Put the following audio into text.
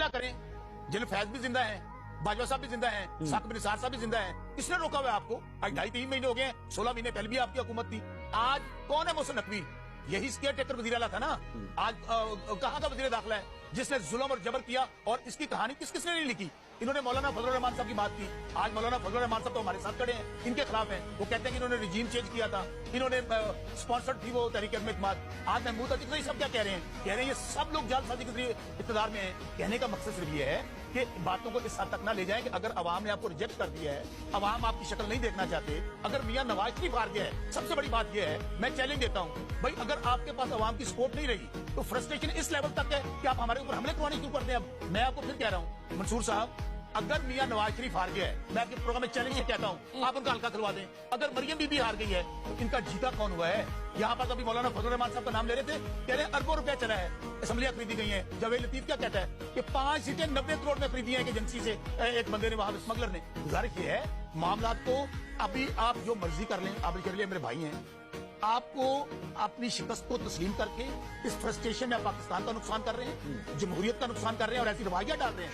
करें, जिल फैज भी जिंदा है, बाजवा साहब भी जिंदा हैं, साकिब बिन निसार साहब भी जिंदा हैं। किसने रोका हुआ है आपको? आज 2.5-3 महीने हो गए, 16 महीने पहले भी आपकी हुकूमत थी। आज कौन है मोहसिन नकवी? यही स्केयर टेकर वजीर आला था ना। आज कहाँ का वजीर दाखिला है जिसने जुल्म और जबर किया? और इसकी कहानी किस किसने नहीं लिखी? इन्होंने मौलाना फजलुर रहमान साहब की बात की। आज मौलाना फजलुर रहमान साहब तो हमारे साथ खड़े हैं, इनके खिलाफ हैं। वो कहते हैं कि इन्होंने रिजीम चेंज किया था, इन्होंने स्पॉन्सर्ड थी वो तहरीक अहमद। आज महमूद अतीक नहीं सब क्या कह रहे हैं? कह रहे हैं ये सब लोग जालसाजी के जरिए इक़्तिदार में हैं। कहने का मकसद सिर्फ ये है कि बातों को इस हद तक ना ले जाएं कि अगर अवाम ने आपको रिजेक्ट कर दिया है, अवाम आपकी शक्ल नहीं देखना चाहते, अगर मियां नवाज शरीफ हार गया है, सबसे बड़ी बात यह है, मैं चैलेंज देता हूं भाई, अगर आपके पास अवाम की सपोर्ट नहीं रही तो फ्रस्ट्रेशन इस लेवल तक है कि आप हमारे ऊपर हमले करवाने शुरू कर दें। अब मैं आपको फिर कह रहा हूं मंसूर साहब, अगर मियां नवाज शरीफ हार गया है, मैं आपके प्रोग्राम में चैलेंज से कहता हूं आप उनका हल्का खिलवा दें। अगर मरियम बीबी हार गई है तो इनका जीता कौन हुआ है? यहाँ पर कभी मौलाना फजलुर रहमान साहब का नाम ले रहे थे, कह रहे अरबों रुपया चला है, असेंबलियां खरीदी गई हैं। जावेद लतीफ क्या कहता है कि 5 सीटें 90 करोड़ में खरीदी हैं एजेंसी से, एक बंदे ने वहां स्मगलर ने। गुजारिश ये है मामला को अभी आप जो मर्जी कर लें, आप कर लिए मेरे भाई हैं, आपको अपनी शिकस्त को तस्लीम करके इस फ्रस्ट्रेशन में पाकिस्तान का नुकसान कर रहे हैं, जमहूरियत का नुकसान कर रहे हैं और ऐसी रवाइयां डाल रहे हैं।